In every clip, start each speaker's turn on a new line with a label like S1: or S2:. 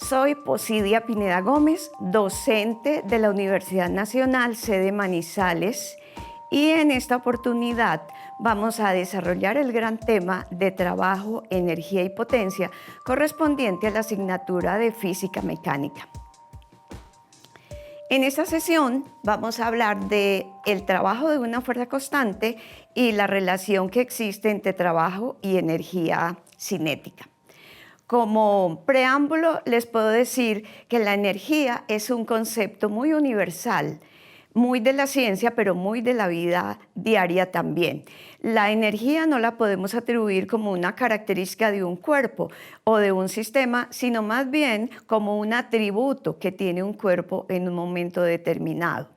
S1: Soy Posidia Pineda Gómez, docente de la Universidad Nacional, sede Manizales, y en esta oportunidad vamos a desarrollar el gran tema de trabajo, energía y potencia correspondiente a la asignatura de Física Mecánica. En esta sesión vamos a hablar de el trabajo de una fuerza constante y la relación que existe entre trabajo y energía cinética. Como preámbulo les puedo decir que la energía es un concepto muy universal, muy de la ciencia, pero muy de la vida diaria también. La energía no la podemos atribuir como una característica de un cuerpo o de un sistema, sino más bien como un atributo que tiene un cuerpo en un momento determinado.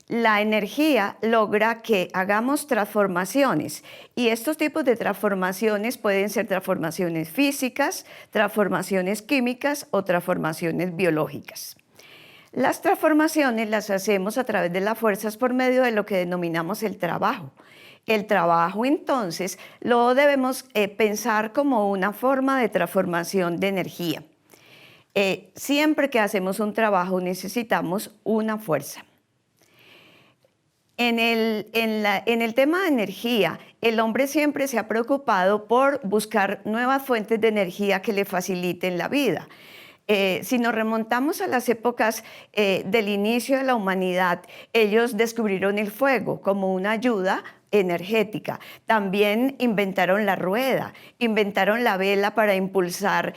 S1: La energía logra que hagamos transformaciones y estos tipos de transformaciones pueden ser transformaciones físicas, transformaciones químicas o transformaciones biológicas. Las transformaciones las hacemos a través de las fuerzas por medio de lo que denominamos el trabajo. El trabajo, entonces, lo debemos pensar como una forma de transformación de energía. Siempre que hacemos un trabajo necesitamos una fuerza. En el tema de energía, el hombre siempre se ha preocupado por buscar nuevas fuentes de energía que le faciliten la vida. Si nos remontamos a las épocas del inicio de la humanidad, ellos descubrieron el fuego como una ayuda energética. También inventaron la rueda, inventaron la vela para impulsar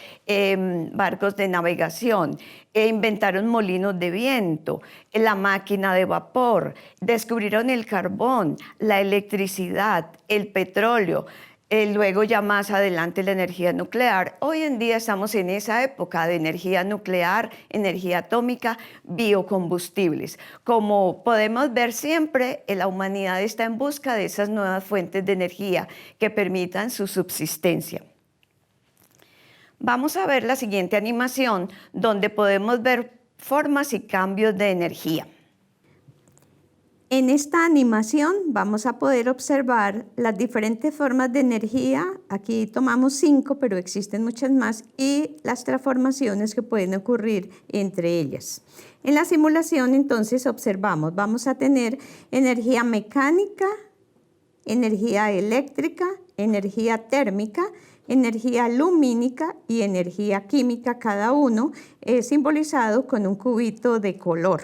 S1: barcos de navegación, inventaron molinos de viento, la máquina de vapor, descubrieron el carbón, la electricidad, el petróleo. Luego ya más adelante la energía nuclear. Hoy en día estamos en esa época de energía nuclear, energía atómica, biocombustibles. Como podemos ver siempre, la humanidad está en busca de esas nuevas fuentes de energía que permitan su subsistencia. Vamos a ver la siguiente animación donde podemos ver formas y cambios de energía. En esta animación vamos a poder observar las diferentes formas de energía. Aquí tomamos 5, pero existen muchas más, y las transformaciones que pueden ocurrir entre ellas. En la simulación, entonces, observamos, vamos a tener energía mecánica, energía eléctrica, energía térmica, energía lumínica y energía química, cada uno simbolizado con un cubito de color.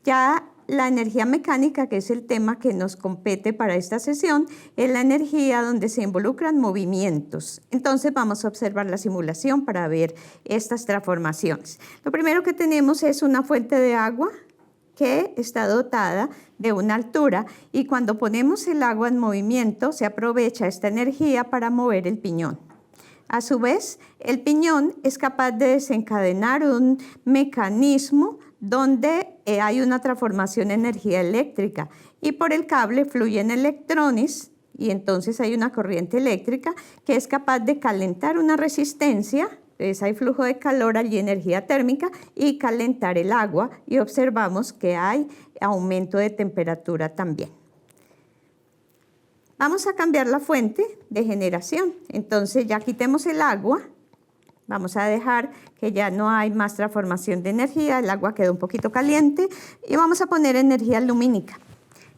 S1: Ya la energía mecánica, que es el tema que nos compete para esta sesión, es la energía donde se involucran movimientos. Entonces vamos a observar la simulación para ver estas transformaciones. Lo primero que tenemos es una fuente de agua que está dotada de una altura, y cuando ponemos el agua en movimiento se aprovecha esta energía para mover el piñón. A su vez, el piñón es capaz de desencadenar un mecanismo donde hay una transformación de energía eléctrica, y por el cable fluyen electrones, y entonces hay una corriente eléctrica que es capaz de calentar una resistencia. Entonces hay flujo de calor, allí energía térmica, y calentar el agua, y observamos que hay aumento de temperatura también. Vamos a cambiar la fuente de generación. Entonces ya quitemos el agua. Vamos a dejar que ya no hay más transformación de energía, el agua quedó un poquito caliente, y vamos a poner energía lumínica.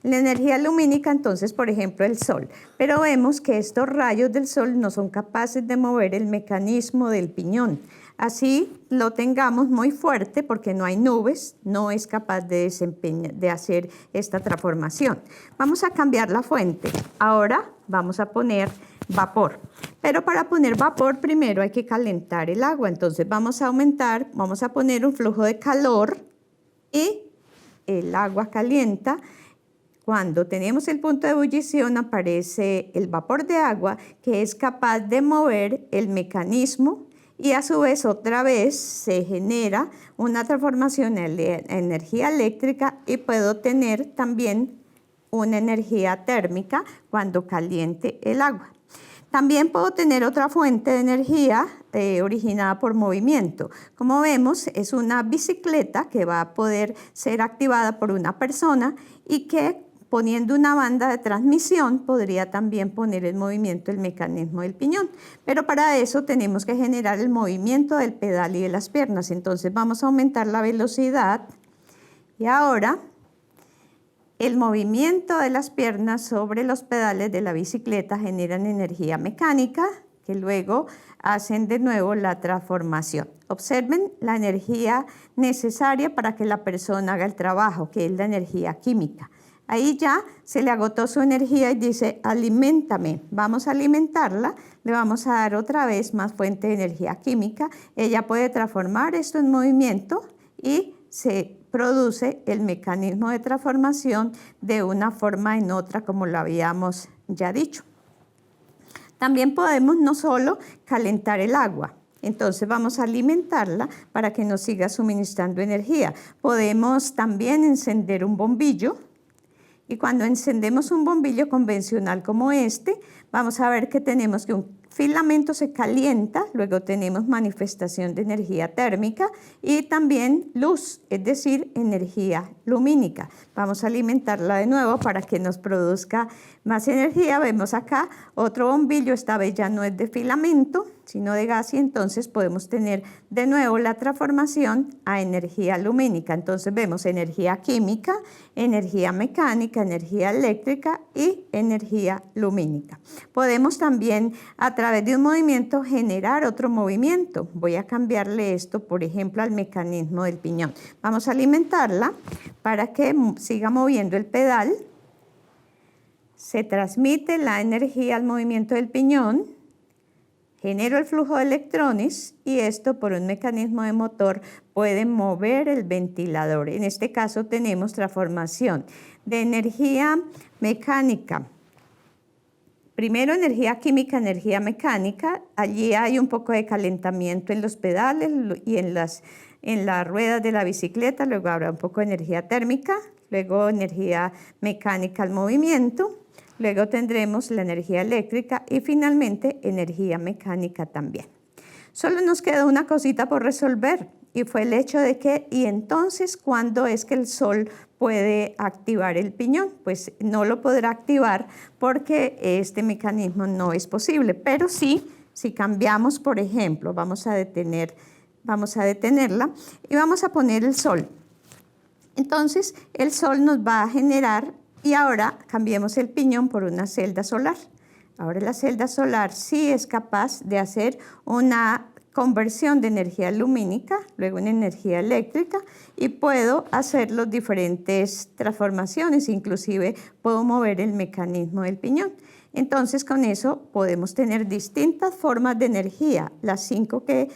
S1: La energía lumínica, entonces, por ejemplo, el sol. Pero vemos que estos rayos del sol no son capaces de mover el mecanismo del piñón. Así lo tengamos muy fuerte, porque no hay nubes, no es capaz de hacer esta transformación. Vamos a cambiar la fuente. Ahora vamos a poner vapor. Pero para poner vapor primero hay que calentar el agua. Entonces vamos a poner un flujo de calor, y el agua calienta. Cuando tenemos el punto de ebullición aparece el vapor de agua, que es capaz de mover el mecanismo, y a su vez otra vez se genera una transformación en energía eléctrica, y puedo tener también una energía térmica cuando caliente el agua. También puedo tener otra fuente de energía originada por movimiento. Como vemos, es una bicicleta que va a poder ser activada por una persona y que poniendo una banda de transmisión podría también poner en movimiento el mecanismo del piñón. Pero para eso tenemos que generar el movimiento del pedal y de las piernas. Entonces vamos a aumentar la velocidad y ahora el movimiento de las piernas sobre los pedales de la bicicleta generan energía mecánica que luego hacen de nuevo la transformación. Observen la energía necesaria para que la persona haga el trabajo, que es la energía química. Ahí ya se le agotó su energía y dice, aliméntame. Vamos a alimentarla, le vamos a dar otra vez más fuente de energía química. Ella puede transformar esto en movimiento y se produce el mecanismo de transformación de una forma en otra, como lo habíamos ya dicho. También podemos no solo calentar el agua, entonces vamos a alimentarla para que nos siga suministrando energía. Podemos también encender un bombillo y cuando encendemos un bombillo convencional como este, vamos a ver que tenemos que un filamento se calienta, luego tenemos manifestación de energía térmica y también luz, es decir, energía lumínica. Vamos a alimentarla de nuevo para que nos produzca más energía. Vemos acá otro bombillo, esta vez ya no es de filamento, sino de gas y entonces podemos tener de nuevo la transformación a energía lumínica. Entonces vemos energía química, energía mecánica, energía eléctrica y energía lumínica. Podemos también a través de un movimiento generar otro movimiento. Voy a cambiarle esto, por ejemplo, al mecanismo del piñón. Vamos a alimentarla para que siga moviendo el pedal. Se transmite la energía al movimiento del piñón. Genero el flujo de electrones y esto por un mecanismo de motor puede mover el ventilador. En este caso tenemos transformación de energía mecánica. Primero energía química, energía mecánica. Allí hay un poco de calentamiento en los pedales y en las ruedas de la bicicleta. Luego habrá un poco de energía térmica, luego energía mecánica al movimiento. Luego tendremos la energía eléctrica y finalmente energía mecánica también. Solo nos queda una cosita por resolver y fue el hecho de que, ¿y entonces cuándo es que el sol puede activar el piñón? Pues no lo podrá activar porque este mecanismo no es posible, pero sí, si cambiamos, por ejemplo, vamos a detenerla y vamos a poner el sol. Entonces el sol nos va a generar. Y ahora cambiemos el piñón por una celda solar. Ahora la celda solar sí es capaz de hacer una conversión de energía lumínica, luego en energía eléctrica, y puedo hacer las diferentes transformaciones, inclusive puedo mover el mecanismo del piñón. Entonces con eso podemos tener distintas formas de energía, las 5 que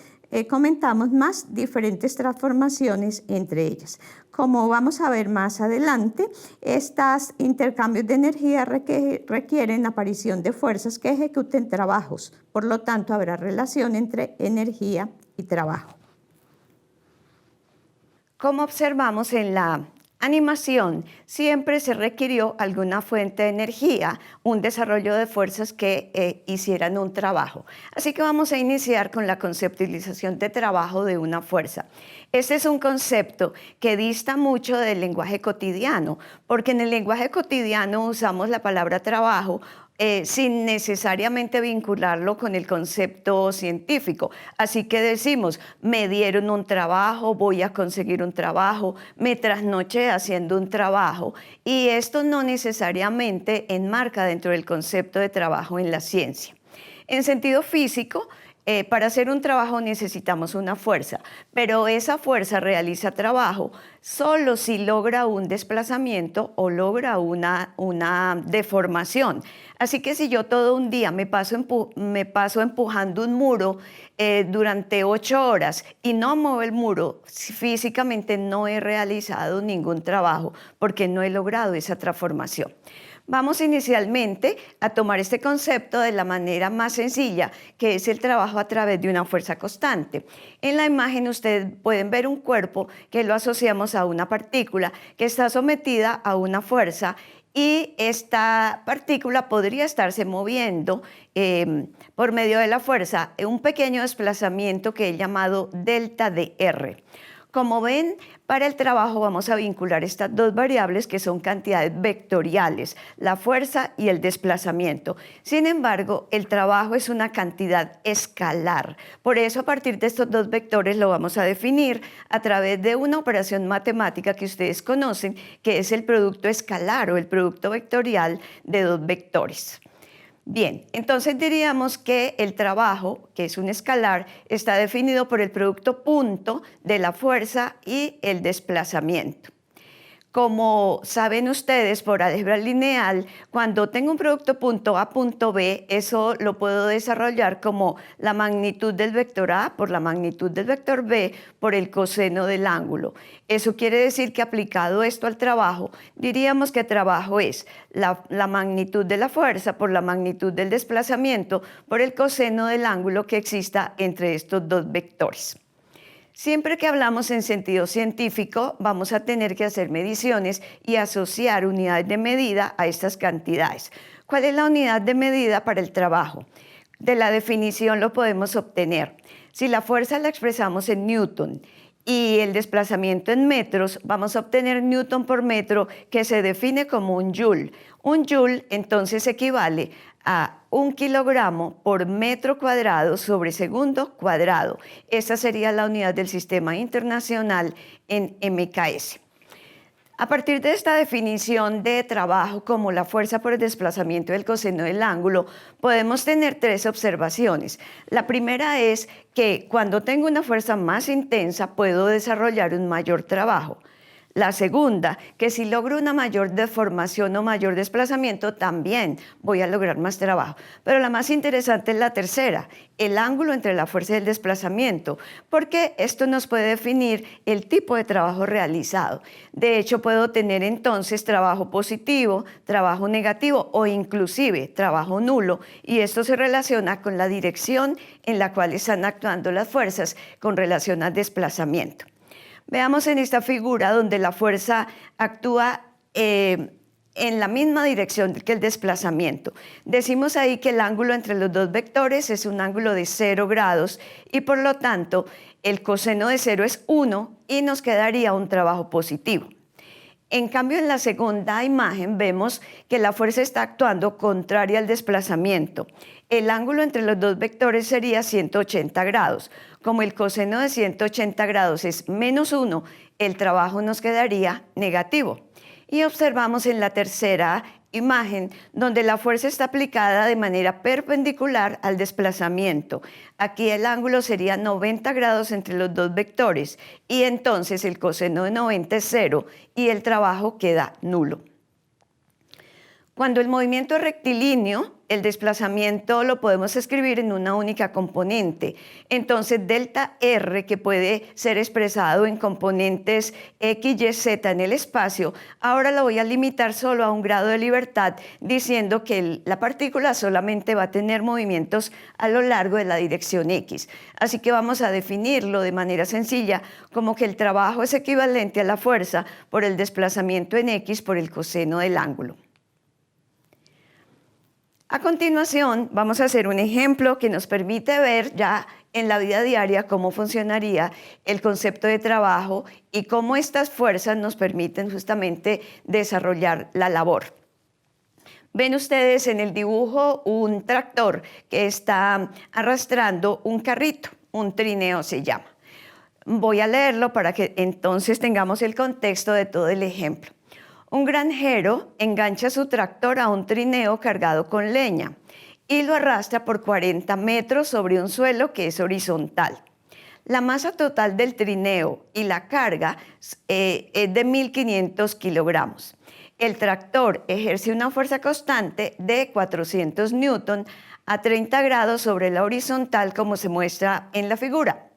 S1: comentamos, más diferentes transformaciones entre ellas. Como vamos a ver más adelante, estos intercambios de energía requieren aparición de fuerzas que ejecuten trabajos. Por lo tanto, habrá relación entre energía y trabajo.
S2: Como observamos en la animación, siempre se requirió alguna fuente de energía, un desarrollo de fuerzas que hicieran un trabajo. Así que vamos a iniciar con la conceptualización de trabajo de una fuerza. Este es un concepto que dista mucho del lenguaje cotidiano, porque en el lenguaje cotidiano usamos la palabra trabajo sin necesariamente vincularlo con el concepto científico. Así que decimos, me dieron un trabajo, voy a conseguir un trabajo, me trasnoché haciendo un trabajo. Y esto no necesariamente enmarca dentro del concepto de trabajo en la ciencia. En sentido físico, para hacer un trabajo necesitamos una fuerza, pero esa fuerza realiza trabajo solo si logra un desplazamiento o logra una deformación. Así que si yo todo un día me paso empujando un muro durante 8 horas y no muevo el muro, físicamente no he realizado ningún trabajo porque no he logrado esa transformación. Vamos inicialmente a tomar este concepto de la manera más sencilla, que es el trabajo a través de una fuerza constante. En la imagen ustedes pueden ver un cuerpo que lo asociamos a una partícula que está sometida a una fuerza y esta partícula podría estarse moviendo por medio de la fuerza, un pequeño desplazamiento que he llamado delta de R. Como ven, para el trabajo vamos a vincular estas dos variables que son cantidades vectoriales, la fuerza y el desplazamiento. Sin embargo, el trabajo es una cantidad escalar. Por eso, a partir de estos dos vectores lo vamos a definir a través de una operación matemática que ustedes conocen, que es el producto escalar o el producto vectorial de dos vectores. Bien, entonces diríamos que el trabajo, que es un escalar, está definido por el producto punto de la fuerza y el desplazamiento. Como saben ustedes por álgebra lineal, cuando tengo un producto punto A punto B, eso lo puedo desarrollar como la magnitud del vector A por la magnitud del vector B por el coseno del ángulo. Eso quiere decir que aplicado esto al trabajo, diríamos que trabajo es la magnitud de la fuerza por la magnitud del desplazamiento por el coseno del ángulo que exista entre estos dos vectores. Siempre que hablamos en sentido científico, vamos a tener que hacer mediciones y asociar unidades de medida a estas cantidades. ¿Cuál es la unidad de medida para el trabajo? De la definición lo podemos obtener. Si la fuerza la expresamos en newton y el desplazamiento en metros, vamos a obtener newton por metro, que se define como un joule. Un joule entonces equivale a 1 kilogramo por metro cuadrado sobre segundo cuadrado. Esa sería la unidad del sistema internacional en MKS. A partir de esta definición de trabajo como la fuerza por el desplazamiento del coseno del ángulo, podemos tener tres observaciones. La primera es que cuando tengo una fuerza más intensa puedo desarrollar un mayor trabajo. La segunda, que si logro una mayor deformación o mayor desplazamiento, también voy a lograr más trabajo. Pero la más interesante es la tercera, el ángulo entre la fuerza y el desplazamiento, porque esto nos puede definir el tipo de trabajo realizado. De hecho, puedo tener entonces trabajo positivo, trabajo negativo o inclusive trabajo nulo, y esto se relaciona con la dirección en la cual están actuando las fuerzas con relación al desplazamiento. Veamos en esta figura donde la fuerza actúa en la misma dirección que el desplazamiento. Decimos ahí que el ángulo entre los dos vectores es un ángulo de 0 grados y por lo tanto el coseno de 0 es 1 y nos quedaría un trabajo positivo. En cambio, en la segunda imagen vemos que la fuerza está actuando contraria al desplazamiento. El ángulo entre los dos vectores sería 180 grados. Como el coseno de 180 grados es menos 1, el trabajo nos quedaría negativo. Y observamos en la tercera imagen donde la fuerza está aplicada de manera perpendicular al desplazamiento. Aquí el ángulo sería 90 grados entre los dos vectores y entonces el coseno de 90 es 0 y el trabajo queda nulo. Cuando el movimiento es rectilíneo, el desplazamiento lo podemos escribir en una única componente. Entonces, delta R, que puede ser expresado en componentes X, Y, Z en el espacio, ahora lo voy a limitar solo a un grado de libertad, diciendo que la partícula solamente va a tener movimientos a lo largo de la dirección X. Así que vamos a definirlo de manera sencilla como que el trabajo es equivalente a la fuerza por el desplazamiento en X por el coseno del ángulo. A continuación, vamos a hacer un ejemplo que nos permite ver ya en la vida diaria cómo funcionaría el concepto de trabajo y cómo estas fuerzas nos permiten justamente desarrollar la labor. Ven ustedes en el dibujo un tractor que está arrastrando un carrito, un trineo se llama. Voy a leerlo para que entonces tengamos el contexto de todo el ejemplo. Un granjero engancha su tractor a un trineo cargado con leña y lo arrastra por 40 metros sobre un suelo que es horizontal. La masa total del trineo y la carga es de 1.500 kilogramos. El tractor ejerce una fuerza constante de 400 newton a 30 grados sobre la horizontal como se muestra en la figura.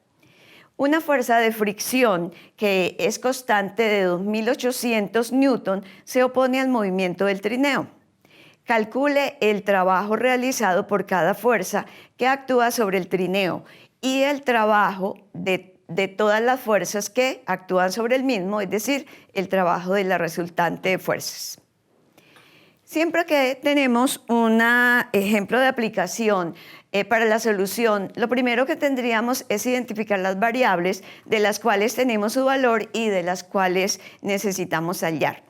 S2: Una fuerza de fricción que es constante de 2.800 newton se opone al movimiento del trineo. Calcule el trabajo realizado por cada fuerza que actúa sobre el trineo y el trabajo de todas las fuerzas que actúan sobre el mismo, es decir, el trabajo de la resultante de fuerzas. Siempre que tenemos un ejemplo de aplicación para la solución, lo primero que tendríamos es identificar las variables de las cuales tenemos su valor y de las cuales necesitamos hallar.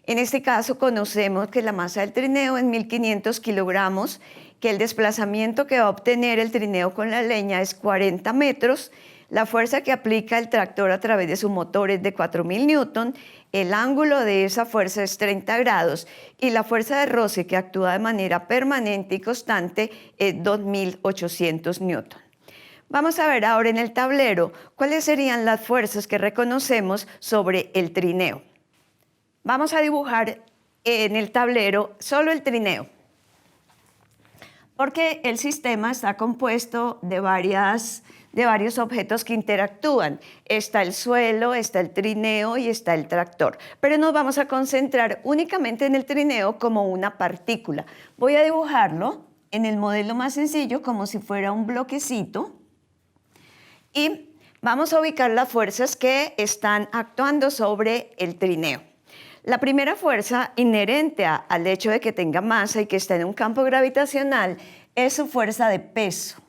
S2: En este caso conocemos que la masa del trineo es 1.500 kilogramos, que el desplazamiento que va a obtener el trineo con la leña es 40 metros, la fuerza que aplica el tractor a través de su motor es de 4.000 newton, el ángulo de esa fuerza es 30 grados y la fuerza de roce que actúa de manera permanente y constante es 2.800 newton. Vamos a ver ahora en el tablero cuáles serían las fuerzas que reconocemos sobre el trineo. Vamos a dibujar en el tablero solo el trineo, porque el sistema está compuesto de varios objetos que interactúan. Está el suelo, está el trineo y está el tractor. Pero nos vamos a concentrar únicamente en el trineo como una partícula. Voy a dibujarlo en el modelo más sencillo como si fuera un bloquecito y vamos a ubicar las fuerzas que están actuando sobre el trineo. La primera fuerza inherente al hecho de que tenga masa y que está en un campo gravitacional es su fuerza de peso.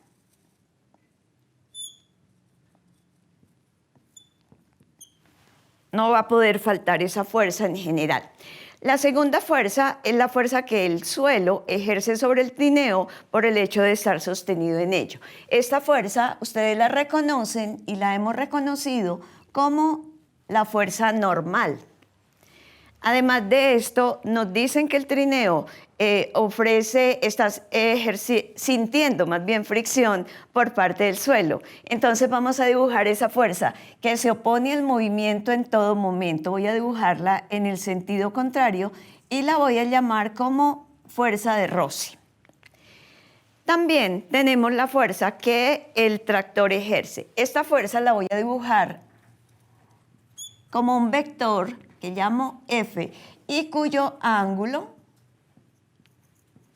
S2: No va a poder faltar esa fuerza en general. La segunda fuerza es la fuerza que el suelo ejerce sobre el trineo por el hecho de estar sostenido en ello. Esta fuerza ustedes la reconocen y la hemos reconocido como la fuerza normal. Además de esto, nos dicen que el trineo está sintiendo más bien fricción por parte del suelo. Entonces vamos a dibujar esa fuerza que se opone al movimiento en todo momento. Voy a dibujarla en el sentido contrario y la voy a llamar como fuerza de roce. También tenemos la fuerza que el tractor ejerce. Esta fuerza la voy a dibujar como un vector que llamo F y cuyo ángulo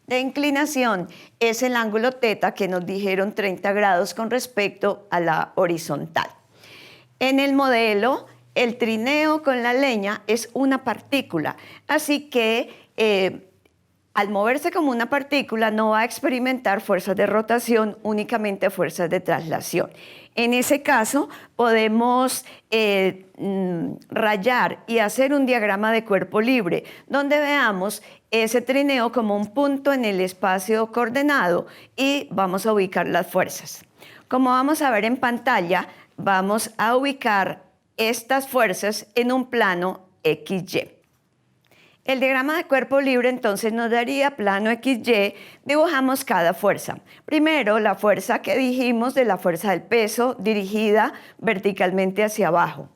S2: de inclinación es el ángulo θ que nos dijeron 30 grados con respecto a la horizontal. En el modelo, el trineo con la leña es una partícula, así que al moverse como una partícula no va a experimentar fuerzas de rotación, únicamente fuerzas de traslación. En ese caso podemos rayar y hacer un diagrama de cuerpo libre, donde veamos ese trineo como un punto en el espacio coordenado y vamos a ubicar las fuerzas. Como vamos a ver en pantalla, vamos a ubicar estas fuerzas en un plano XY. El diagrama de cuerpo libre entonces nos daría plano XY, dibujamos cada fuerza. Primero, la fuerza que dijimos de la fuerza del peso dirigida verticalmente hacia abajo.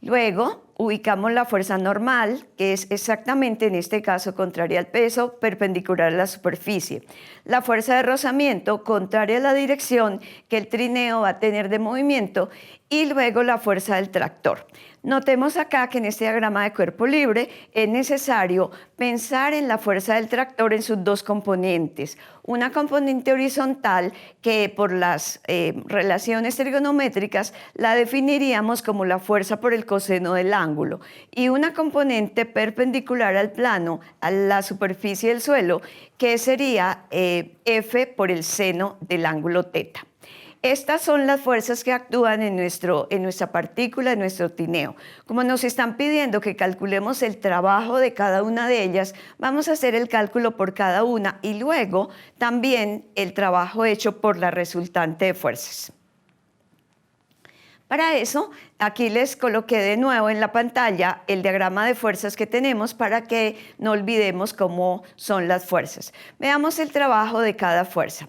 S2: Luego, ubicamos la fuerza normal, que es exactamente en este caso contraria al peso, perpendicular a la superficie. La fuerza de rozamiento, contraria a la dirección que el trineo va a tener de movimiento, y luego la fuerza del tractor. Notemos acá que en este diagrama de cuerpo libre es necesario pensar en la fuerza del tractor en sus dos componentes. Una componente horizontal que por las relaciones trigonométricas la definiríamos como la fuerza por el coseno del ángulo y una componente perpendicular al plano, a la superficie del suelo, que sería F por el seno del ángulo θ. Estas son las fuerzas que actúan en nuestra partícula, en nuestro trineo. Como nos están pidiendo que calculemos el trabajo de cada una de ellas, vamos a hacer el cálculo por cada una y luego también el trabajo hecho por la resultante de fuerzas. Para eso, aquí les coloqué de nuevo en la pantalla el diagrama de fuerzas que tenemos para que no olvidemos cómo son las fuerzas. Veamos el trabajo de cada fuerza.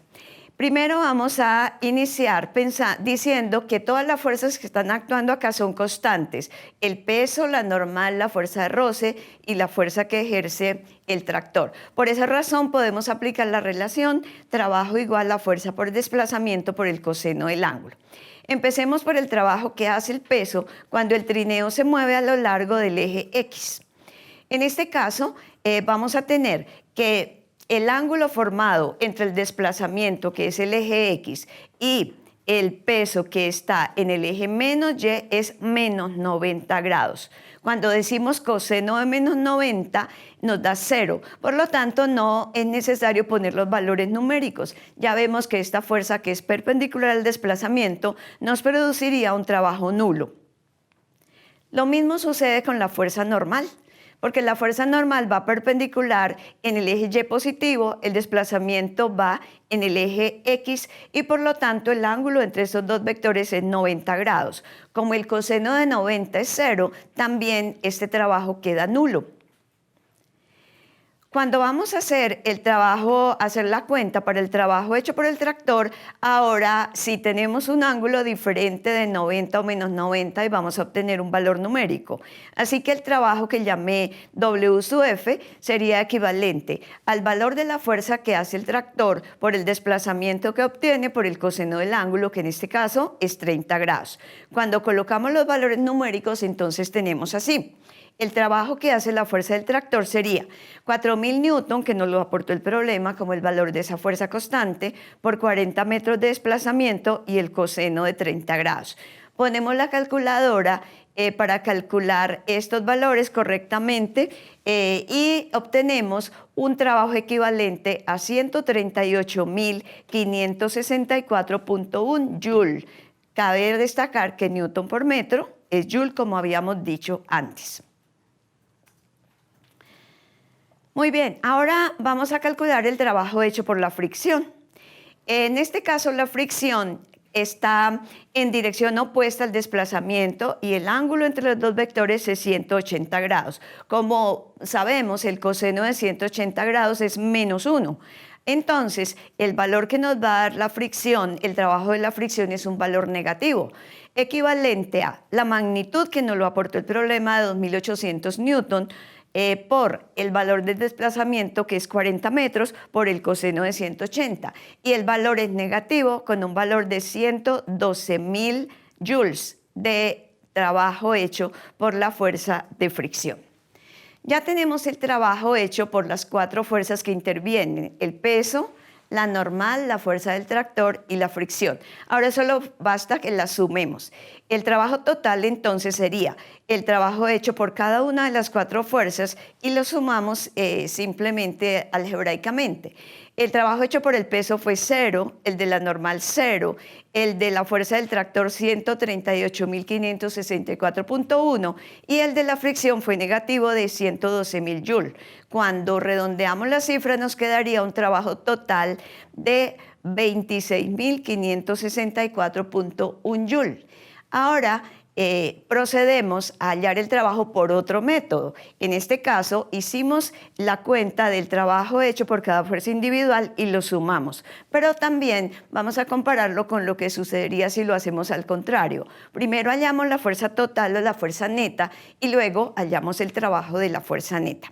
S2: Primero vamos a iniciar diciendo que todas las fuerzas que están actuando acá son constantes. El peso, la normal, la fuerza de roce y la fuerza que ejerce el tractor. Por esa razón podemos aplicar la relación trabajo igual a fuerza por desplazamiento por el coseno del ángulo. Empecemos por el trabajo que hace el peso cuando el trineo se mueve a lo largo del eje X. En este caso vamos a tener que el ángulo formado entre el desplazamiento, que es el eje X, y el peso que está en el eje menos y es menos 90 grados. Cuando decimos coseno de menos 90 nos da 0, por lo tanto no es necesario poner los valores numéricos. Ya vemos que esta fuerza que es perpendicular al desplazamiento nos produciría un trabajo nulo. Lo mismo sucede con la fuerza normal, porque la fuerza normal va perpendicular en el eje Y positivo, el desplazamiento va en el eje X y por lo tanto el ángulo entre estos dos vectores es 90 grados. Como el coseno de 90 es 0, también este trabajo queda nulo. Cuando vamos a hacer el trabajo, hacer la cuenta para el trabajo hecho por el tractor, ahora si tenemos un ángulo diferente de 90 o menos 90 y vamos a obtener un valor numérico. Así que el trabajo que llamé W sub F sería equivalente al valor de la fuerza que hace el tractor por el desplazamiento que obtiene por el coseno del ángulo, que en este caso es 30 grados. Cuando colocamos los valores numéricos, entonces tenemos así. El trabajo que hace la fuerza del tractor sería 4.000 newton, que nos lo aportó el problema como el valor de esa fuerza constante, por 40 metros de desplazamiento y el coseno de 30 grados. Ponemos la calculadora para calcular estos valores correctamente y obtenemos un trabajo equivalente a 138.564.1 joule. Cabe destacar que newton por metro es joule, como habíamos dicho antes. Muy bien, ahora vamos a calcular el trabajo hecho por la fricción. En este caso, la fricción está en dirección opuesta al desplazamiento y el ángulo entre los dos vectores es 180 grados. Como sabemos, el coseno de 180 grados es menos 1. Entonces, el valor que nos va a dar la fricción, el trabajo de la fricción es un valor negativo, equivalente a la magnitud que nos lo aportó el problema de 2.800 newton, por el valor del desplazamiento, que es 40 metros, por el coseno de 180. Y el valor es negativo con un valor de 112.000 joules de trabajo hecho por la fuerza de fricción. Ya tenemos el trabajo hecho por las 4 fuerzas que intervienen: el peso, la normal, la fuerza del tractor y la fricción. Ahora solo basta que las sumemos. El trabajo total entonces sería el trabajo hecho por cada una de las 4 fuerzas y lo sumamos simplemente algebraicamente. El trabajo hecho por el peso fue 0, el de la normal 0, el de la fuerza del tractor 138.564.1 y el de la fricción fue negativo de 112.000 joule. Cuando redondeamos la cifra nos quedaría un trabajo total de 26.564.1 joule. Ahora procedemos a hallar el trabajo por otro método. En este caso hicimos la cuenta del trabajo hecho por cada fuerza individual y lo sumamos, pero también vamos a compararlo con lo que sucedería si lo hacemos al contrario. Primero hallamos la fuerza total o la fuerza neta y luego hallamos el trabajo de la fuerza neta.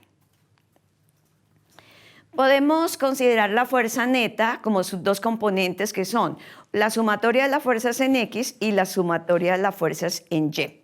S2: Podemos considerar la fuerza neta como sus dos componentes, que son la sumatoria de las fuerzas en X y la sumatoria de las fuerzas en Y.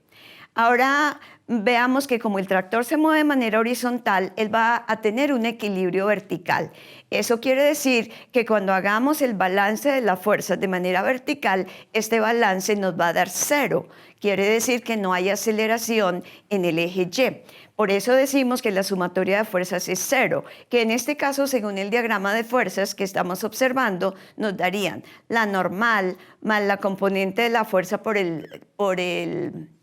S2: Ahora veamos que como el tractor se mueve de manera horizontal, él va a tener un equilibrio vertical. Eso quiere decir que cuando hagamos el balance de las fuerzas de manera vertical, este balance nos va a dar 0. Quiere decir que no hay aceleración en el eje Y. Por eso decimos que la sumatoria de fuerzas es 0, que en este caso, según el diagrama de fuerzas que estamos observando, nos darían la normal más la componente de la fuerza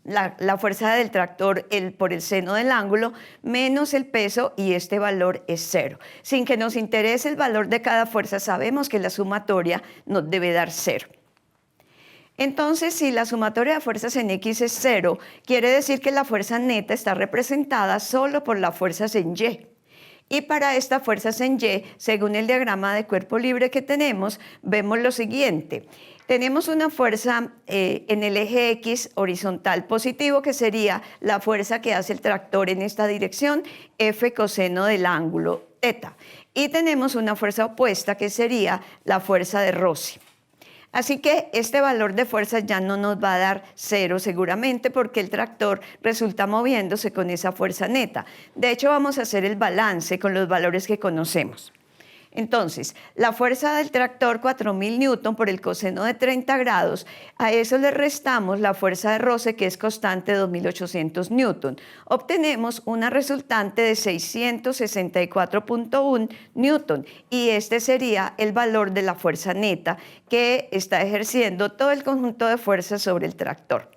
S2: la fuerza del tractor por el seno del ángulo, menos el peso, y este valor es 0. Sin que nos interese el valor de cada fuerza, sabemos que la sumatoria nos debe dar 0. Entonces, si la sumatoria de fuerzas en X es 0, quiere decir que la fuerza neta está representada solo por las fuerzas en Y. Y para estas fuerzas en Y, según el diagrama de cuerpo libre que tenemos, vemos lo siguiente. Tenemos una fuerza en el eje X horizontal positivo, que sería la fuerza que hace el tractor en esta dirección, F coseno del ángulo θ. Y tenemos una fuerza opuesta, que sería la fuerza de Rossi. Así que este valor de fuerza ya no nos va a dar 0 seguramente, porque el tractor resulta moviéndose con esa fuerza neta. De hecho, vamos a hacer el balance con los valores que conocemos. Entonces, la fuerza del tractor, 4.000 newton por el coseno de 30 grados, a eso le restamos la fuerza de roce, que es constante, 2.800 newton. Obtenemos una resultante de 664.1 newton, y este sería el valor de la fuerza neta que está ejerciendo todo el conjunto de fuerzas sobre el tractor.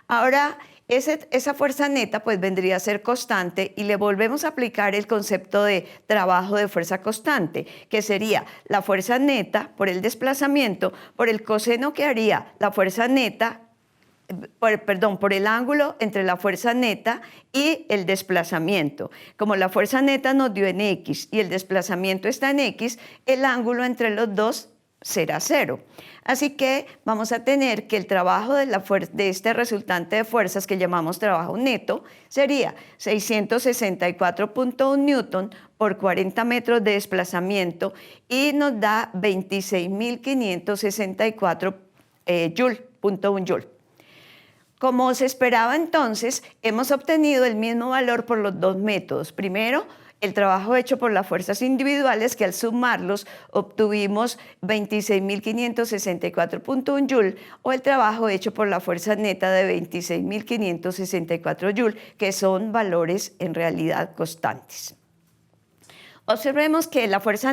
S2: Ahora, esa fuerza neta pues vendría a ser constante, y le volvemos a aplicar el concepto de trabajo de fuerza constante, que sería la fuerza neta por el desplazamiento por el coseno que haría la fuerza neta, por el ángulo entre la fuerza neta y el desplazamiento. Como la fuerza neta nos dio en X y el desplazamiento está en X, el ángulo entre los dos será 0. Así que vamos a tener que el trabajo de este resultante de fuerzas, que llamamos trabajo neto, sería 664.1 newton por 40 metros de desplazamiento, y nos da 26.564 joule. Como se esperaba entonces, hemos obtenido el mismo valor por los dos métodos. Primero, el trabajo hecho por las fuerzas individuales, que al sumarlos obtuvimos 26.564.1 joule, o el trabajo hecho por la fuerza neta de 26.564 joule, que son valores en realidad constantes. Observemos que la fuerza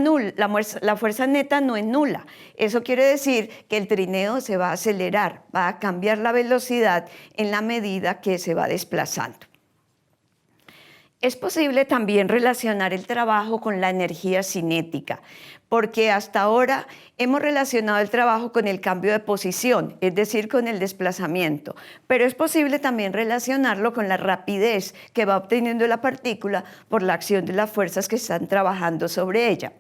S2: neta no es nula. Eso quiere decir que el trineo se va a acelerar, va a cambiar la velocidad en la medida que se va desplazando. Es posible también relacionar el trabajo con la energía cinética, porque hasta ahora hemos relacionado el trabajo con el cambio de posición, es decir, con el desplazamiento, pero es posible también relacionarlo con la rapidez que va obteniendo la partícula por la acción de las fuerzas que están trabajando sobre ella.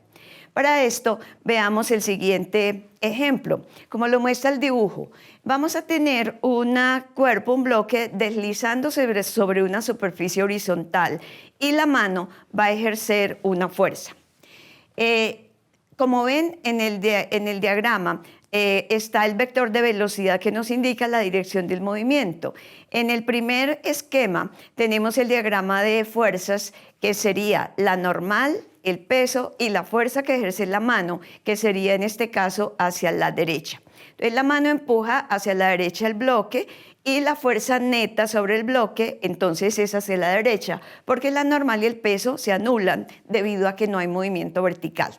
S2: Para esto, veamos el siguiente ejemplo. Como lo muestra el dibujo, vamos a tener un bloque deslizándose sobre una superficie horizontal, y la mano va a ejercer una fuerza. Como ven en el diagrama, está el vector de velocidad que nos indica la dirección del movimiento. En el primer esquema tenemos el diagrama de fuerzas, que sería la normal, el peso y la fuerza que ejerce la mano, que sería en este caso hacia la derecha. Entonces la mano empuja hacia la derecha el bloque, y la fuerza neta sobre el bloque entonces es hacia la derecha, porque la normal y el peso se anulan debido a que no hay movimiento vertical.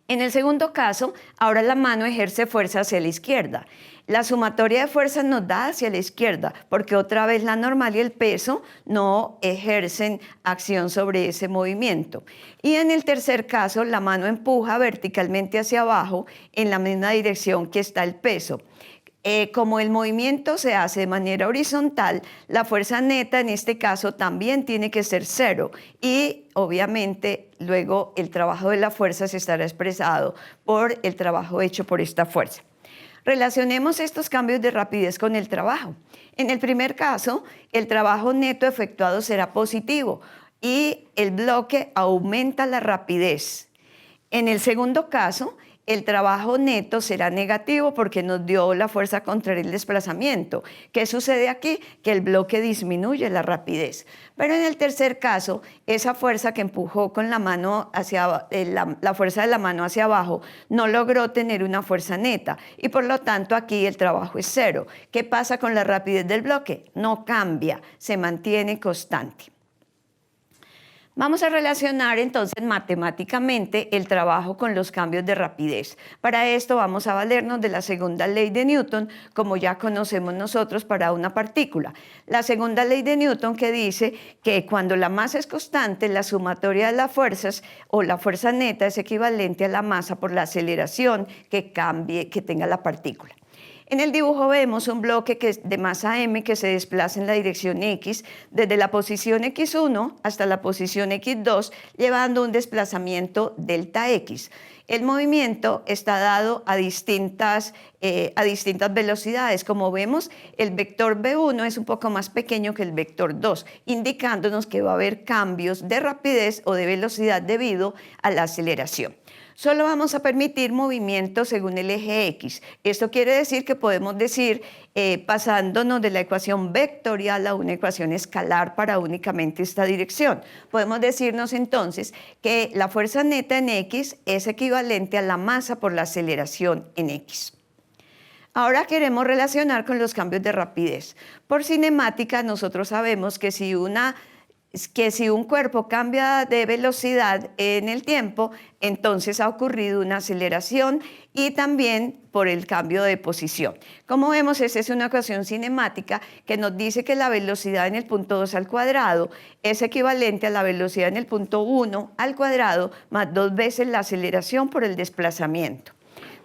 S2: En el segundo caso, ahora la mano ejerce fuerza hacia la izquierda. La sumatoria de fuerzas nos da hacia la izquierda, porque otra vez la normal y el peso no ejercen acción sobre ese movimiento. Y en el tercer caso, la mano empuja verticalmente hacia abajo en la misma dirección que está el peso. Como el movimiento se hace de manera horizontal, la fuerza neta en este caso también tiene que ser 0, y obviamente luego el trabajo de la fuerza se estará expresado por el trabajo hecho por esta fuerza. Relacionemos estos cambios de rapidez con el trabajo. En el primer caso, el trabajo neto efectuado será positivo y el bloque aumenta la rapidez. En el segundo caso, el trabajo neto será negativo porque nos dio la fuerza contra el desplazamiento. ¿Qué sucede aquí? Que el bloque disminuye la rapidez. Pero en el tercer caso, esa fuerza que empujó con la mano la fuerza de la mano hacia abajo no logró tener una fuerza neta, y por lo tanto aquí el trabajo es 0. ¿Qué pasa con la rapidez del bloque? No cambia, se mantiene constante. Vamos a relacionar entonces matemáticamente el trabajo con los cambios de rapidez. Para esto vamos a valernos de la segunda ley de Newton, como ya conocemos nosotros para una partícula. La segunda ley de Newton, que dice que cuando la masa es constante, la sumatoria de las fuerzas o la fuerza neta es equivalente a la masa por la aceleración que tenga la partícula. En el dibujo vemos un bloque de masa m que se desplaza en la dirección x desde la posición x1 hasta la posición x2, llevando un desplazamiento delta x. El movimiento está dado a distintas a distintas velocidades. Como vemos, el vector v1 es un poco más pequeño que el vector 2, indicándonos que va a haber cambios de rapidez o de velocidad debido a la aceleración. Solo vamos a permitir movimientos según el eje X. Esto quiere decir que podemos decir, pasándonos de la ecuación vectorial a una ecuación escalar para únicamente esta dirección. Podemos decirnos entonces que la fuerza neta en X es equivalente a la masa por la aceleración en X. Ahora queremos relacionar con los cambios de rapidez. Por cinemática nosotros sabemos que si un cuerpo cambia de velocidad en el tiempo, entonces ha ocurrido una aceleración y también por el cambio de posición. Como vemos, esta es una ecuación cinemática que nos dice que la velocidad en el punto 2 al cuadrado es equivalente a la velocidad en el punto 1 al cuadrado más 2 veces la aceleración por el desplazamiento.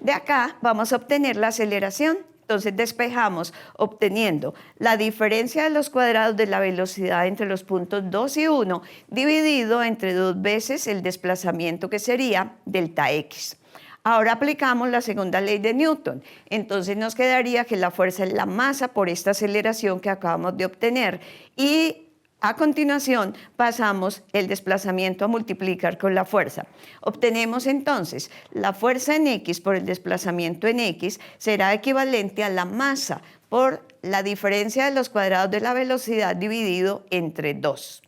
S2: De acá vamos a obtener la aceleración. Entonces despejamos obteniendo la diferencia de los cuadrados de la velocidad entre los puntos 2 y 1 dividido entre 2 veces el desplazamiento, que sería delta x. Ahora aplicamos la segunda ley de Newton. Entonces nos quedaría que la fuerza es la masa por esta aceleración que acabamos de obtener, y a continuación pasamos el desplazamiento a multiplicar con la fuerza. Obtenemos entonces la fuerza en X por el desplazamiento en X será equivalente a la masa por la diferencia de los cuadrados de la velocidad dividido entre 2.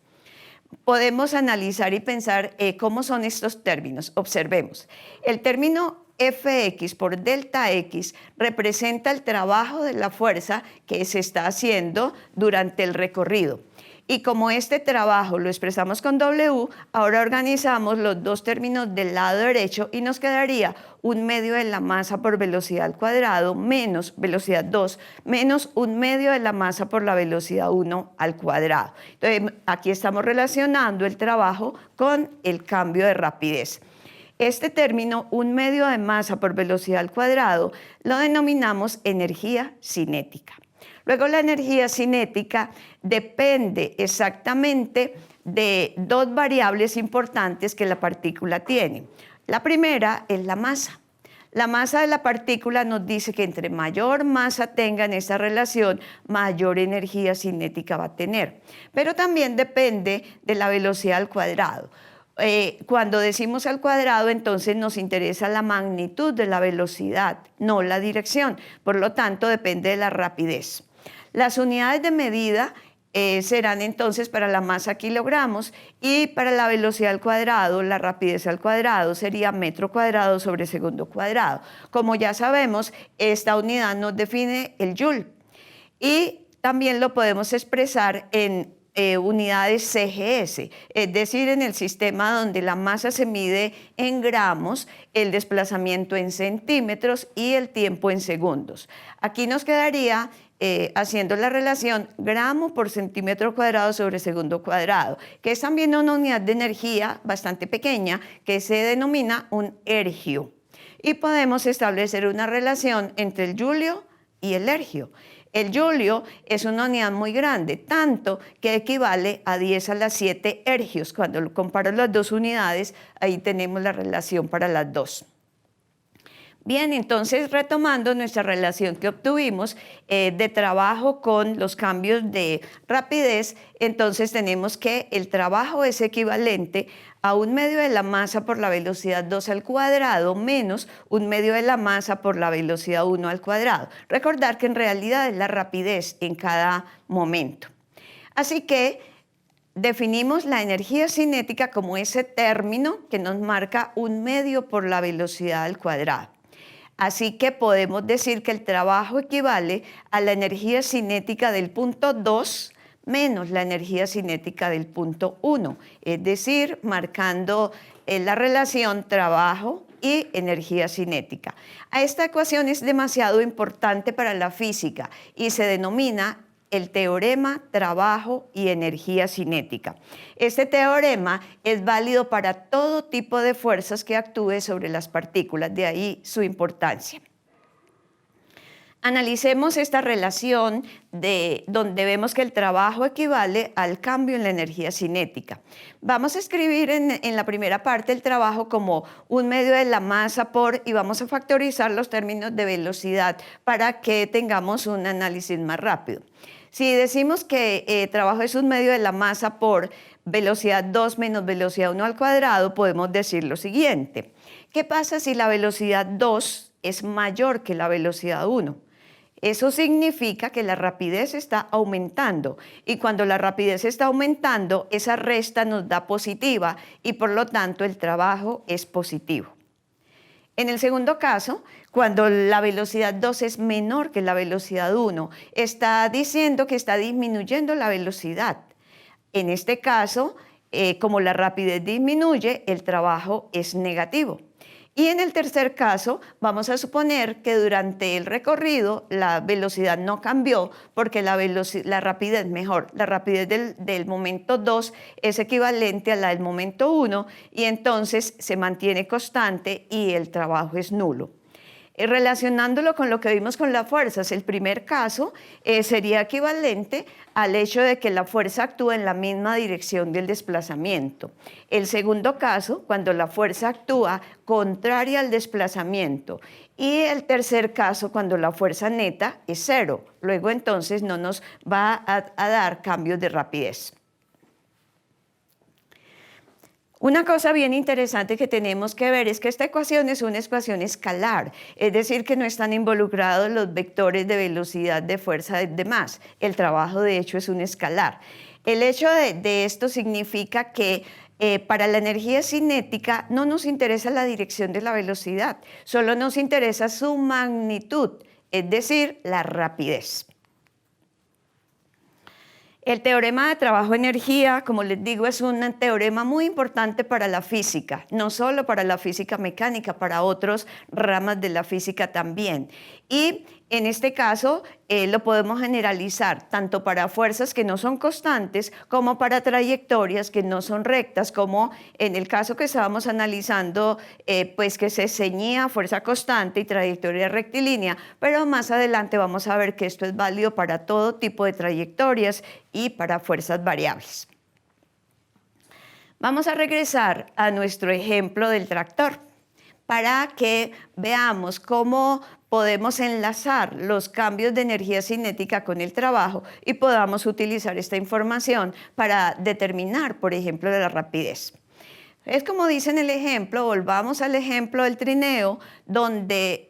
S2: Podemos analizar y pensar cómo son estos términos. Observemos. El término Fx por delta x representa el trabajo de la fuerza que se está haciendo durante el recorrido. Y como este trabajo lo expresamos con W, ahora organizamos los dos términos del lado derecho y nos quedaría 1/2 de la masa por velocidad al cuadrado menos velocidad 2 menos 1/2 de la masa por la velocidad 1 al cuadrado. Entonces aquí estamos relacionando el trabajo con el cambio de rapidez. Este término, 1/2 de masa por velocidad al cuadrado, lo denominamos energía cinética. Luego, la energía cinética depende exactamente de dos variables importantes que la partícula tiene. La primera es la masa. La masa de la partícula nos dice que entre mayor masa tenga en esta relación, mayor energía cinética va a tener. Pero también depende de la velocidad al cuadrado. Cuando decimos al cuadrado, entonces nos interesa la magnitud de la velocidad, no la dirección. Por lo tanto, depende de la rapidez. Las unidades de medida serán entonces para la masa kilogramos, y para la velocidad al cuadrado, la rapidez al cuadrado sería metro cuadrado sobre segundo cuadrado. Como ya sabemos, esta unidad nos define el joule, y también lo podemos expresar en unidades CGS, es decir, en el sistema donde la masa se mide en gramos, el desplazamiento en centímetros y el tiempo en segundos. Aquí nos quedaría haciendo la relación gramo por centímetro cuadrado sobre segundo cuadrado, que es también una unidad de energía bastante pequeña que se denomina un ergio. Y podemos establecer una relación entre el julio y el ergio. El julio es una unidad muy grande, tanto que equivale a 10 a la 7 ergios. Cuando lo comparo las dos unidades, ahí tenemos la relación para las dos. Bien, entonces retomando nuestra relación que obtuvimos de trabajo con los cambios de rapidez, entonces tenemos que el trabajo es equivalente a 1/2 de la masa por la velocidad 2 al cuadrado menos 1/2 de la masa por la velocidad 1 al cuadrado. Recordar que en realidad es la rapidez en cada momento. Así que definimos la energía cinética como ese término que nos marca 1/2 por la velocidad al cuadrado. Así que podemos decir que el trabajo equivale a la energía cinética del punto 2 menos la energía cinética del punto 1, es decir, marcando la relación trabajo y energía cinética. Esta ecuación es demasiado importante para la física y se denomina el teorema trabajo y energía cinética. Este teorema es válido para todo tipo de fuerzas que actúe sobre las partículas, de ahí su importancia. Analicemos esta relación donde vemos que el trabajo equivale al cambio en la energía cinética. Vamos a escribir en la primera parte el trabajo como un medio de la masa por, y vamos a factorizar los términos de velocidad para que tengamos un análisis más rápido. Si decimos que trabajo es un medio de la masa por velocidad 2 menos velocidad 1 al cuadrado, podemos decir lo siguiente. ¿Qué pasa si la velocidad 2 es mayor que la velocidad 1? Eso significa que la rapidez está aumentando y cuando la rapidez está aumentando, esa resta nos da positiva y por lo tanto el trabajo es positivo. En el segundo caso, cuando la velocidad 2 es menor que la velocidad 1, está diciendo que está disminuyendo la velocidad. En este caso, como la rapidez disminuye, el trabajo es negativo. Y en el tercer caso, vamos a suponer que durante el recorrido la velocidad no cambió porque la rapidez del momento 2 es equivalente a la del momento 1 y entonces se mantiene constante y el trabajo es nulo. Relacionándolo con lo que vimos con las fuerzas, el primer caso sería equivalente al hecho de que la fuerza actúa en la misma dirección del desplazamiento. El segundo caso, cuando la fuerza actúa contraria al desplazamiento. Y el tercer caso, cuando la fuerza neta es 0. Luego entonces no nos va a dar cambios de rapidez. Una cosa bien interesante que tenemos que ver es que esta ecuación es una ecuación escalar, es decir, que no están involucrados los vectores de velocidad, de fuerza, de demás. El trabajo, de hecho, es un escalar. El hecho de esto significa que para la energía cinética no nos interesa la dirección de la velocidad, solo nos interesa su magnitud, es decir, la rapidez. El teorema de trabajo-energía, como les digo, es un teorema muy importante para la física, no solo para la física mecánica, para otras ramas de la física también. Y en este caso lo podemos generalizar tanto para fuerzas que no son constantes como para trayectorias que no son rectas, como en el caso que estábamos analizando, pues que se ceñía fuerza constante y trayectoria rectilínea, pero más adelante vamos a ver que esto es válido para todo tipo de trayectorias y para fuerzas variables. Vamos a regresar a nuestro ejemplo del tractor para que veamos cómo podemos enlazar los cambios de energía cinética con el trabajo y podamos utilizar esta información para determinar, por ejemplo, la rapidez. Es como dice en el ejemplo, volvamos al ejemplo del trineo, donde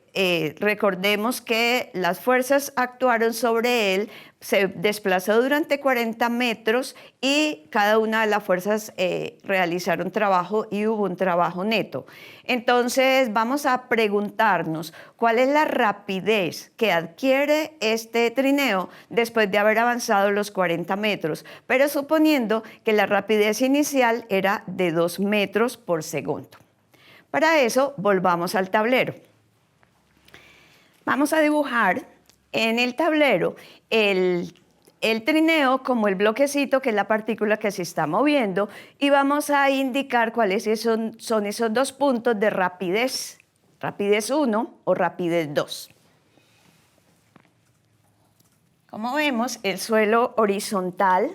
S2: recordemos que las fuerzas actuaron sobre él, se desplazó durante 40 metros y cada una de las fuerzas realizaron trabajo y hubo un trabajo neto. Entonces vamos a preguntarnos cuál es la rapidez que adquiere este trineo después de haber avanzado los 40 metros, pero suponiendo que la rapidez inicial era de 2 metros por segundo. Para eso volvamos al tablero. Vamos a dibujar en el tablero el trineo como el bloquecito, que es la partícula que se está moviendo, y vamos a indicar cuáles son esos dos puntos de rapidez, rapidez 1 o rapidez 2. Como vemos, el suelo horizontal,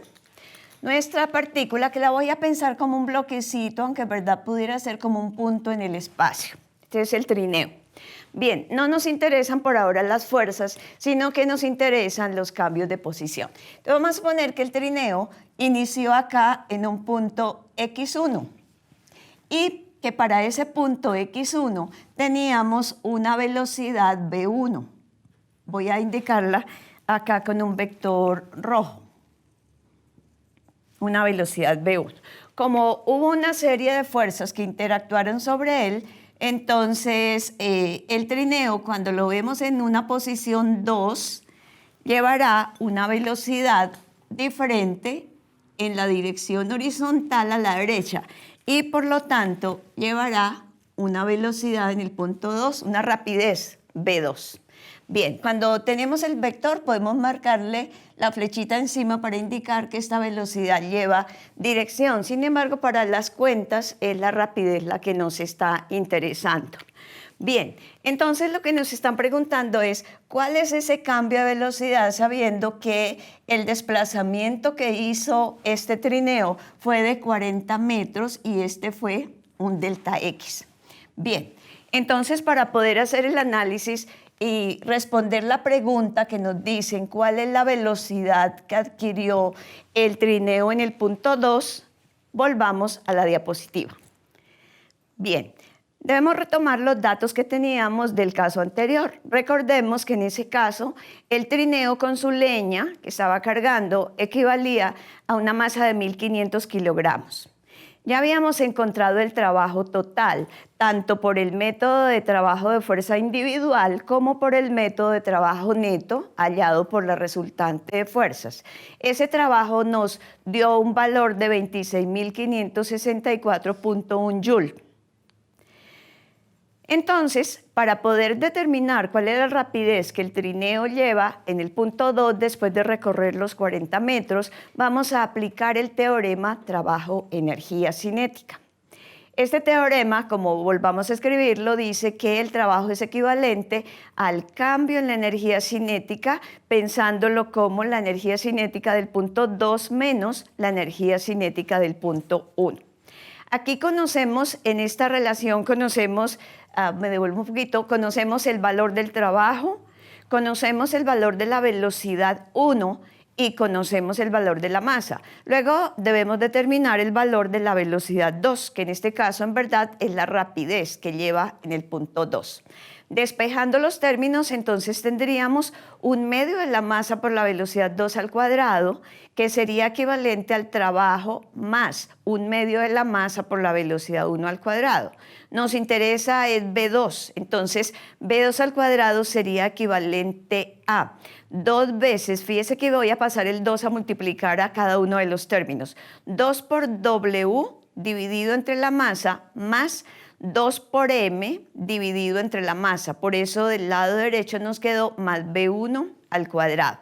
S2: nuestra partícula, que la voy a pensar como un bloquecito, aunque en verdad pudiera ser como un punto en el espacio. Este es el trineo. Bien, no nos interesan por ahora las fuerzas, sino que nos interesan los cambios de posición. Entonces vamos a suponer que el trineo inició acá en un punto X1 y que para ese punto X1 teníamos una velocidad V1. Voy a indicarla acá con un vector rojo. Una velocidad V1. Como hubo una serie de fuerzas que interactuaron sobre él, entonces el trineo, cuando lo vemos en una posición 2, llevará una velocidad diferente en la dirección horizontal a la derecha y por lo tanto llevará una velocidad en el punto 2, una rapidez V2. Bien, cuando tenemos el vector podemos marcarle la flechita encima para indicar que esta velocidad lleva dirección. Sin embargo, para las cuentas es la rapidez la que nos está interesando. Bien, entonces lo que nos están preguntando es, ¿cuál es ese cambio de velocidad sabiendo que el desplazamiento que hizo este trineo fue de 40 metros y este fue un delta X? Bien, entonces para poder hacer el análisis y responder la pregunta que nos dicen cuál es la velocidad que adquirió el trineo en el punto 2, volvamos a la diapositiva. Bien, debemos retomar los datos que teníamos del caso anterior. Recordemos que en ese caso el trineo con su leña que estaba cargando equivalía a una masa de 1.500 kilogramos. Ya habíamos encontrado el trabajo total, tanto por el método de trabajo de fuerza individual como por el método de trabajo neto hallado por la resultante de fuerzas. Ese trabajo nos dio un valor de 26.564.1 Joule. Entonces, para poder determinar cuál es la rapidez que el trineo lleva en el punto 2 después de recorrer los 40 metros, vamos a aplicar el teorema trabajo-energía cinética. Este teorema, como volvamos a escribirlo, dice que el trabajo es equivalente al cambio en la energía cinética, pensándolo como la energía cinética del punto 2 menos la energía cinética del punto 1. Aquí conocemos, en esta relación conocemos, me devuelvo un poquito, conocemos el valor del trabajo, conocemos el valor de la velocidad 1 y conocemos el valor de la masa. Luego debemos determinar el valor de la velocidad 2, que en este caso en verdad es la rapidez que lleva en el punto 2. Despejando los términos, entonces tendríamos un medio de la masa por la velocidad 2 al cuadrado, que sería equivalente al trabajo más un medio de la masa por la velocidad 1 al cuadrado. Nos interesa el B2, entonces B2 al cuadrado sería equivalente a 2 veces, fíjese que voy a pasar el 2 a multiplicar a cada uno de los términos, 2 por W dividido entre la masa más 2 por m dividido entre la masa. Por eso del lado derecho nos quedó más B1 al cuadrado.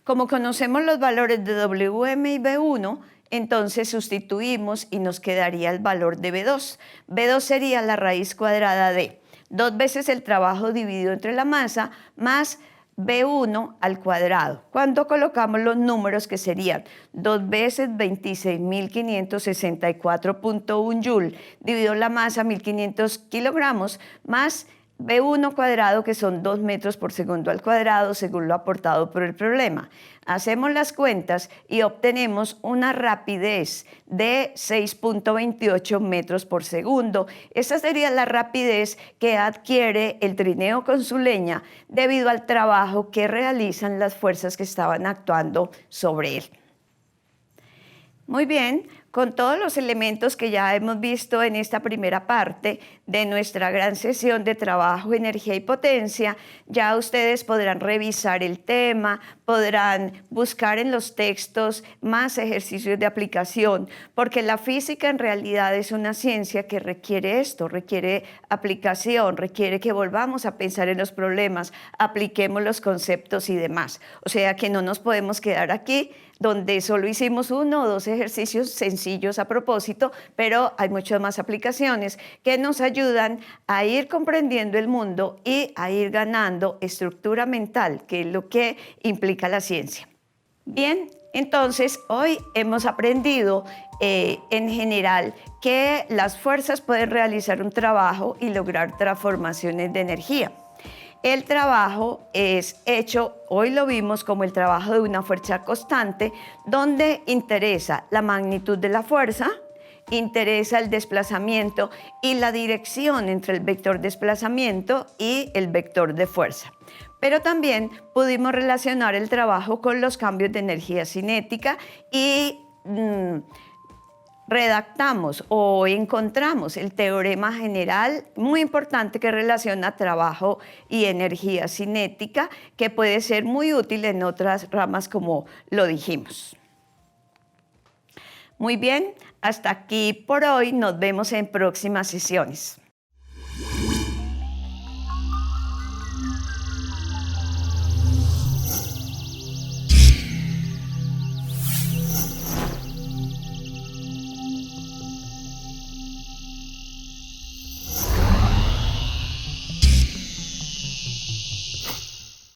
S2: Como conocemos los valores de Wm y B1, entonces sustituimos y nos quedaría el valor de B2. B2 sería la raíz cuadrada de 2 veces el trabajo dividido entre la masa más B1 al cuadrado. Cuando colocamos los números que serían 2 veces 26.564.1 Joule dividido la masa 1.500 kilogramos más B1 cuadrado, que son 2 metros por segundo al cuadrado, según lo aportado por el problema. Hacemos las cuentas y obtenemos una rapidez de 6.28 metros por segundo. Esa sería la rapidez que adquiere el trineo con su leña debido al trabajo que realizan las fuerzas que estaban actuando sobre él. Muy bien, con todos los elementos que ya hemos visto en esta primera parte de nuestra gran sesión de trabajo, energía y potencia, ya ustedes podrán revisar el tema, podrán buscar en los textos más ejercicios de aplicación, porque la física en realidad es una ciencia que requiere esto, requiere aplicación, requiere que volvamos a pensar en los problemas, apliquemos los conceptos y demás. O sea que no nos podemos quedar aquí donde solo hicimos 1 o 2 ejercicios sencillos a propósito, pero hay muchas más aplicaciones que nos ayudan a ir comprendiendo el mundo y a ir ganando estructura mental, que es lo que implica la ciencia. Bien, entonces hoy hemos aprendido en general que las fuerzas pueden realizar un trabajo y lograr transformaciones de energía. El trabajo es hecho, hoy lo vimos como el trabajo de una fuerza constante, donde interesa la magnitud de la fuerza, interesa el desplazamiento y la dirección entre el vector desplazamiento y el vector de fuerza. Pero también pudimos relacionar el trabajo con los cambios de energía cinética y redactamos o encontramos el teorema general muy importante que relaciona trabajo y energía cinética, que puede ser muy útil en otras ramas como lo dijimos. Muy bien, hasta aquí por hoy, nos vemos en próximas sesiones.